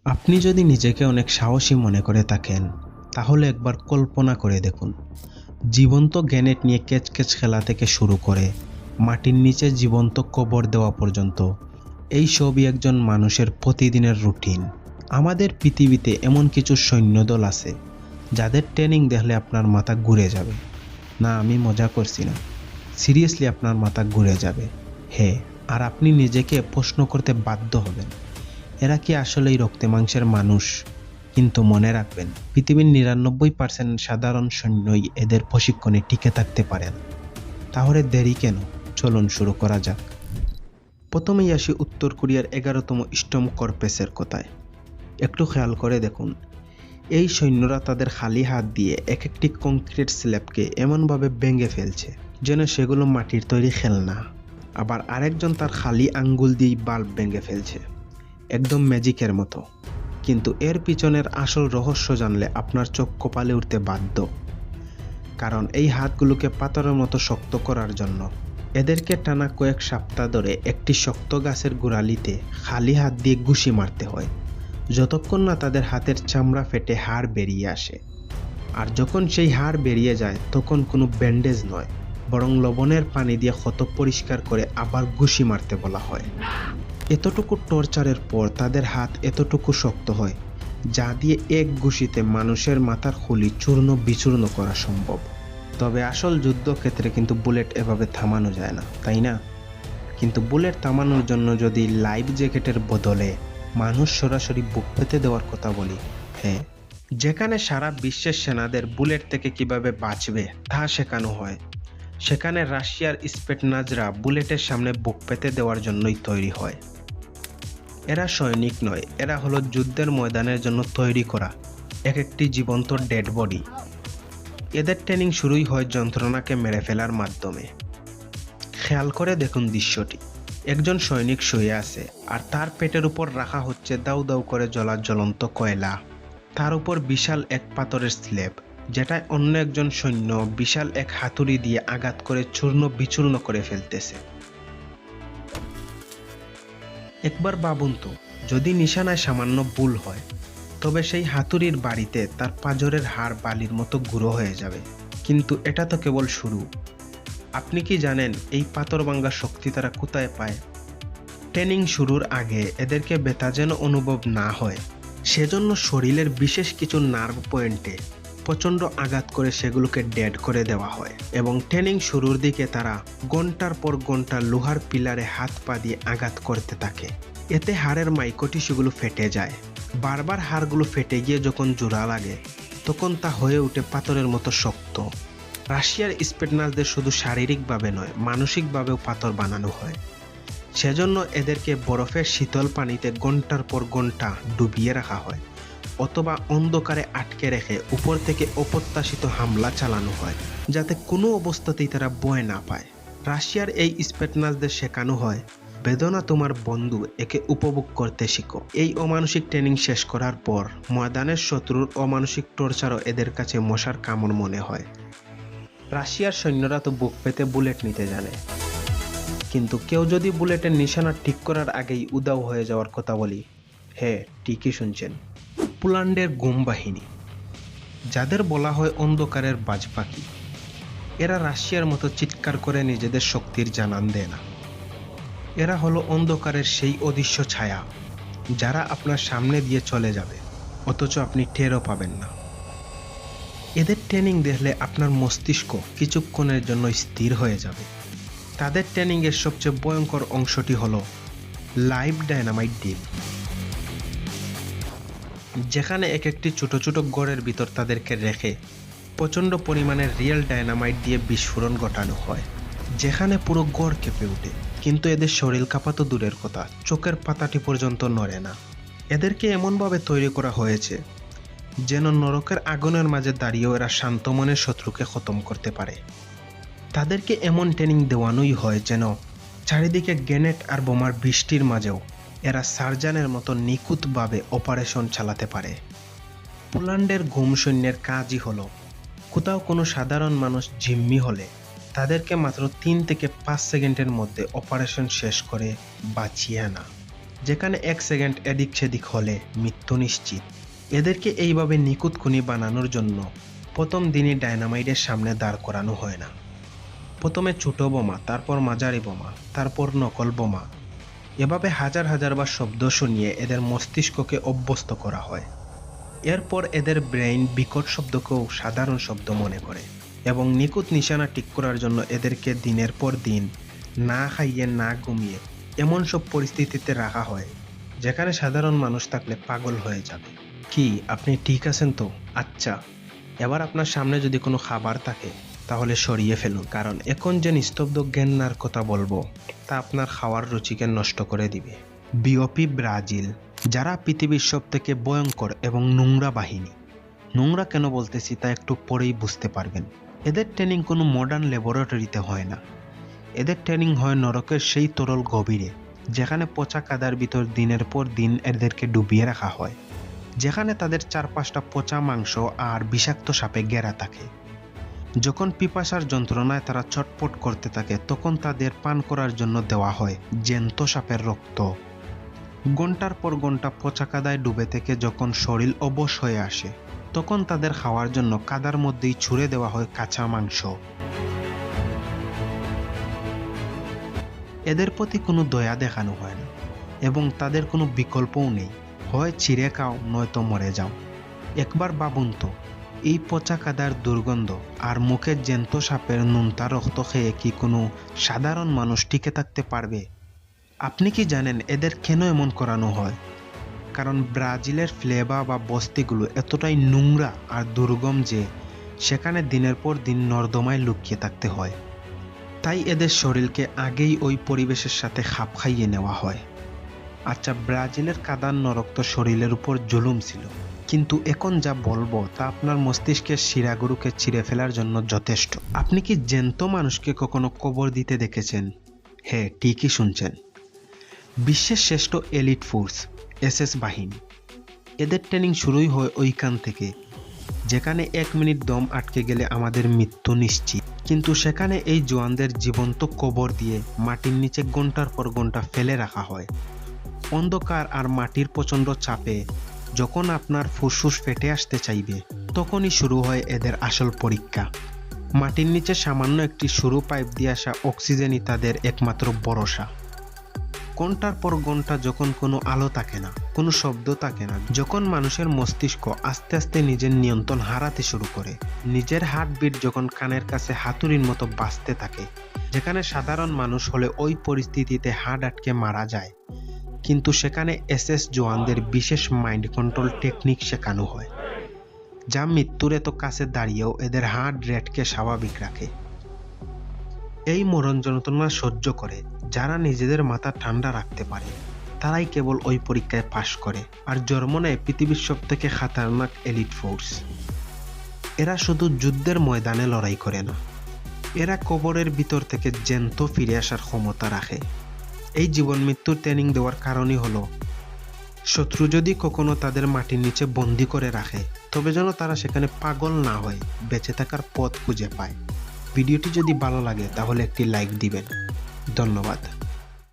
আপনি যদি নিজেকে অনেক সাহসী মনে করে থাকেন, তাহলে একবার কল্পনা করে দেখুন, জীবন্ত গ্রেনেড নিয়ে ক্যাচ খেলা থেকে শুরু করে মাটির নিচে জীবন্ত কবর দেওয়া পর্যন্ত এই সবই একজন মানুষের প্রতিদিনের রুটিন। আমাদের পৃথিবীতে এমন কিছু সৈন্যদল আছে যাদের ট্রেনিং দেখলে আপনার মাথা ঘুরে যাবে। না, আমি মজা করছি না, সিরিয়াসলি আপনার মাথা ঘুরে যাবে। হ্যাঁ, আর আপনি নিজেকে প্রশ্ন করতে বাধ্য হবেন, এরা কি আসলেই রক্তে মাংসের মানুষ? কিন্তু মনে রাখবেন, পৃথিবীর ৯৯% সাধারণ সৈন্যই এদের প্রশিক্ষণে টিকে থাকতে পারেন। তাহলে দেরি কেন? চলুন শুরু করা যাক। প্রথমেই আসি উত্তর কোরিয়ার 11তম স্টর্ম কর্পসের কথায়। একটু খেয়াল করে দেখুন, এই সৈন্যরা তাদের খালি হাত দিয়ে এক একটি কংক্রিট স্ল্যাবকে এমনভাবে ভেঙে ফেলছে যেন সেগুলো মাটির তৈরি খেলনা। আবার আরেকজন তার খালি আঙ্গুল দিয়েই বাল্ব ভেঙে ফেলছে, একদম ম্যাজিকের মতো। কিন্তু এর পিছনের আসল রহস্য জানলে আপনার চোখ কপালে উঠতে বাধ্য। কারণ এই হাতগুলোকে পাথরের মতো শক্ত করার জন্য এদেরকে টানা কয়েক সপ্তাহ ধরে একটি শক্ত গাছের গোড়ালিতে খালি হাত দিয়ে ঘুষি মারতে হয়, যতক্ষণ না তাদের হাতের চামড়া ফেটে হাড় বেরিয়ে আসে। আর যখন সেই হাড় বেরিয়ে যায়, তখন কোনো ব্যান্ডেজ নয়, বরং লবণের পানি দিয়ে ক্ষত পরিষ্কার করে আবার ঘুষি মারতে বলা হয়। এতটুকু টর্চারের পর তাদের হাত এতটুকু শক্ত হয় যা দিয়ে এক ঘুষিতে মানুষের মাথার খুলি চূর্ণ বিচূর্ণ করা সম্ভব। তবে আসল যুদ্ধক্ষেত্রে কিন্তু বুলেট এভাবে থামানো যায় না, তাই না? কিন্তু বুলেট থামানোর জন্য যদি লাইফ জ্যাকেটের বদলে মানুষ সরাসরি বুক পেতে দেওয়ার কথা বলি, হ্যাঁ, যেখানে সারা বিশ্বের সেনাদের বুলেট থেকে কিভাবে বাঁচবে তা শেখানো হয়, সেখানে রাশিয়ার স্পেটনাজরা বুলেটের সামনে বুক পেতে দেওয়ার জন্যই তৈরি হয়। এরা সৈনিক নয়, এরা হলো যুদ্ধের ময়দানের জন্য তৈরি করা এক একটি জীবন্ত ডেড বডি। এদের ট্রেনিং শুরুই হয় যন্ত্রণাকে মেরে ফেলার মাধ্যমে। খেয়াল করে দেখুন দৃশ্যটি, একজন সৈনিক শুয়ে আছে আর তার পেটের উপর রাখা হচ্ছে দাউ দাউ করে জ্বলা জ্বলন্ত কয়লা। তার উপর বিশাল এক পাথরের স্ল্যাব, যেটায় অন্য একজন সৈন্য বিশাল এক হাতুড়ি দিয়ে আঘাত করে চূর্ণ বিচূর্ণ করে ফেলতেছে। একবার ভাবুন তো, যদি নিশানায় সামান্য ভুল হয়, তবে সেই হাতুড়ির বাড়িতে তার পাঁজরের হাড় বালির মতো গুঁড়ো হয়ে যাবে। কিন্তু এটা তো কেবল শুরু। আপনি কি জানেন এই পাথর ভাঙা শক্তি তারা কোথায় পায়? ট্রেনিং শুরুর আগে এদেরকে ব্যথা যেন অনুভব না হয়, সেজন্য শরীরের বিশেষ কিছু নার্ভ পয়েন্টে প্রচণ্ড আঘাত করে সেগুলোকে ডেড করে দেওয়া হয়। এবং ট্রেনিং শুরুর দিকে তারা ঘন্টার পর ঘন্টা লোহার পিলারে হাত পা দিয়ে আঘাত করতে থাকে। এতে হাড়ের মাইকোটিস্যুগুলো ফেটে যায়। বারবার হাড়গুলো ফেটে গিয়ে যখন জোড়া লাগে, তখন তা হয়ে ওঠে পাথরের মতো শক্ত। রাশিয়ার স্পেটনাজদের শুধু শারীরিকভাবে নয়, মানসিকভাবেও পাথর বানানো হয়। সেজন্য এদেরকে বরফের শীতল পানিতে ঘন্টার পর ঘন্টা ডুবিয়ে রাখা হয়, অথবা অন্ধকারে আটকে রেখে উপর থেকে অপ্রত্যাশিত হামলা চালানো হয়, যাতে কোনো অবস্থাতেই তারা ভয় না পায়। রাশিয়ার এই স্পেটনাজদের শেখানো হয়, বেদনা তোমার বন্ধু, একে উপভোগ করতে শিখো। এই অমানসিক ট্রেনিং শেষ করার পর ময়দানের শত্রুর অমানসিক টর্চারও এদের কাছে মশার কামড় মনে হয়। রাশিয়ার সৈন্যরা তো বুক পেতে বুলেট নিতে জানে, কিন্তু কেউ যদি বুলেটের নিশানা ঠিক করার আগেই উদাও হয়ে যাওয়ার কথা বলি, হ্যাঁ, ঠিকই শুনছেন, পোল্যান্ডের গুম বাহিনী, যাদের বলা হয় অন্ধকারের বাজ পাখি, এরা রাশিয়ার মতো চিৎকার করে নিজেদের শক্তির জানান দেয় না। এরা হলো অন্ধকারের সেই অদৃশ্য ছায়া, যারা আপনার সামনে দিয়ে চলে যাবে অথচ আপনি টেরও পাবেন না। এদের ট্রেনিং দেখলে আপনার মস্তিষ্ক কিছুক্ষণের জন্য স্থির হয়ে যাবে। তাদের ট্রেনিংয়ের সবচেয়ে ভয়ঙ্কর অংশটি হলো লাইভ ডায়নামাইট ডিল, যেখানে এক একটি ছোট ছোট গড়ের ভিতর তাদেরকে রেখে প্রচণ্ড পরিমাণে রিয়েল ডায়নামাইট দিয়ে বিস্ফোরণ ঘটানো হয়, যেখানে পুরো গড় কেঁপে ওঠে। কিন্তু এদের শরীর কাঁপা তো দূরের কথা, চোখের পাতাটি পর্যন্ত নড়ে না। এদেরকে এমনভাবে তৈরি করা হয়েছে যেন নরকের আগুনের মাঝে দাঁড়িয়েও এরা শান্ত মনের শত্রুকে খতম করতে পারে। তাদেরকে এমন ট্রেনিং দেওয়ানোই হয় যেন চারিদিকে গ্রেনেড আর বোমার বৃষ্টির মাঝেও এরা সার্জানের মতো নিখুঁতভাবে অপারেশন চালাতে পারে। পোল্যান্ডের গুম সৈন্যের কাজই হলো, কোথাও কোনো সাধারণ মানুষ জিম্মি হলে তাদেরকে মাত্র 3 থেকে 5 সেকেন্ডের মধ্যে অপারেশন শেষ করে বাঁচিয়ে আনা। যেখানে 1 সেকেন্ড এদিক সেদিক হলে মৃত্যু নিশ্চিত। এদেরকে এইভাবে নিখুঁত খুনি বানানোর জন্য প্রথম দিনই ডায়নামাইটের সামনে দাঁড় করানো হয় না। প্রথমে ছোট বোমা, তারপর মাঝারি বোমা, তারপর নকল বোমা। এভাবে হাজার হাজার বার শব্দ শুনিয়ে এদের মস্তিষ্ককে অভ্যস্ত করা হয়। এরপর এদের ব্রেইন বিকট শব্দকেও সাধারণ শব্দ মনে করে এবং নিখুঁত নিশানা ঠিক করার জন্য এদেরকে দিনের পর দিন না খাইয়ে না ঘুমিয়ে এমন সব পরিস্থিতিতে রাখা হয় যেখানে সাধারণ মানুষ থাকলে পাগল হয়ে যাবে। কি আপনি ঠিক আছেন তো? আচ্ছা, এবার আপনার সামনে যদি কোনো খাবার থাকে তাহলে সরিয়ে ফেলুন, কারণ এখন যে নিস্তব্ধ ঘেন্নার কথা বলবো তা আপনার খাওয়ার রুচিকে নষ্ট করে দিবে। বিওপি ব্রাজিল, যারা পৃথিবীর সব থেকে ভয়ঙ্কর এবং নোংরা বাহিনী। নোংরা কেন বলতেছি তা একটু পরেই বুঝতে পারবেন। এদের ট্রেনিং কোনো মডার্ন ল্যাবরেটরিতে হয় না। এদের ট্রেনিং হয় নরকের সেই তরল গভীরে, যেখানে পচা কাদার ভিতর দিনের পর দিন এদেরকে ডুবিয়ে রাখা হয়, যেখানে তাদের চারপাশটা পচা মাংস আর বিষাক্ত সাপে ঘেরা থাকে। যখন পিপাসার যন্ত্রণায় তারা ছটপট করতে থাকে তখন তাদের পান করার জন্য দেওয়া হয় জ্যান্ত সাপের রক্ত। ঘন্টার পর ঘন্টা পচা কাদায় ডুবে থেকে যখন শরীর অবশ হয়ে আসে তখন তাদের খাওয়ার জন্য কাদার মধ্যেই ছুঁড়ে দেওয়া হয় কাঁচা মাংস। এদের প্রতি কোনো দয়া দেখানো হয় না এবং তাদের কোনো বিকল্পও নেই, হয় ছিঁড়ে খাও নয়তো মরে যাও। একবার ভাবুন তো, এই পচা কাদার দুর্গন্ধ আর মুখের জ্যান্ত সাপের নোনতা রক্ত খেয়ে কি কোনো সাধারণ মানুষ টিকে থাকতে পারবে? আপনি কি জানেন এদের কেন এমন করানো হয়? কারণ ব্রাজিলের ফ্লেভা বা বস্তিগুলো এতটাই নোংরা আর দুর্গম যে সেখানে দিনের পর দিন নর্দমায় লুকিয়ে থাকতে হয়। তাই এদের শরীরকে আগেই ওই পরিবেশের সাথে খাপ খাইয়ে নেওয়া হয়। আচ্ছা, ব্রাজিলের কাদার নরক তো শরীরের উপর জুলুম ছিল, কিন্তু এখন যা বলবো তা আপনার মস্তিষ্কের শিরাগুরুকে ছিঁড়ে ফেলার জন্য যথেষ্ট। আপনি কি জ্যান্ত মানুষকে কখনো কবর দিতে দেখেছেন? হ্যাঁ, ঠিকই শুনছেন। বিশ্বের শ্রেষ্ঠ এলিট ফোর্স এসএস বাহিনী। এদের ট্রেনিং শুরুই হয় ওইখান থেকে, যেখানে 1 মিনিট দম আটকে গেলে আমাদের মৃত্যু নিশ্চিত। কিন্তু সেখানে এই জওয়ানদের জীবন্ত কবর দিয়ে মাটির নিচে ঘন্টার পর ঘন্টা ফেলে রাখা হয়। অন্ধকার আর মাটির প্রচণ্ড চাপে যখন আপনার ফুসফুস ফেটে আসতে চাইবে তখনই শুরু হয় এদের আসল পরীক্ষা। মাটির নিচে সামান্য একটি সরু পাইপ দিয়ে আসা অক্সিজেনই তাদের একমাত্র ভরসা। ঘন্টার পর ঘন্টা যখন কোনো আলো থাকে না, কোনো শব্দ থাকে না, যখন মানুষের মস্তিষ্ক আস্তে আস্তে নিজের নিয়ন্ত্রণ হারাতে শুরু করে, নিজের হার্টবিট যখন কানের কাছে হাতুড়ির মতো বাজতে থাকে, যেখানে সাধারণ মানুষ হলে ওই পরিস্থিতিতে হার্ট আটকে মারা যায়, কিন্তু সেখানে এসএস জওয়ানদের বিশেষ মাইন্ড কন্ট্রোল টেকনিক শেখানো হয়, যা মৃত্যুর এত কাছে দাঁড়িয়েও এদের হার্ট রেটকে স্বাভাবিক রাখে। এই মরণ যন্ত্রণা সহ্য করে যারা নিজেদের মাথা ঠান্ডা রাখতে পারে তারাই কেবল ওই পরীক্ষায় পাশ করে আর জন্ম নেয় পৃথিবীর সব থেকে খাতারনাক এলিট ফোর্স। এরা শুধু যুদ্ধের ময়দানে লড়াই করে না, এরা কবরের ভিতর থেকে জ্যান্ত ফিরে আসার ক্ষমতা রাখে। এই জীবন মৃত্যুর ট্রেনিং দেওয়ার কারণই হলো শত্রু যদি কখনো তাদের মাটির নিচে বন্দি করে রাখে তবে যেন তারা সেখানে পাগল না হয়, বেঁচে থাকার পথ খুঁজে পায়। ভিডিওটি যদি ভালো লাগে তাহলে একটি লাইক দিবেন। ধন্যবাদ।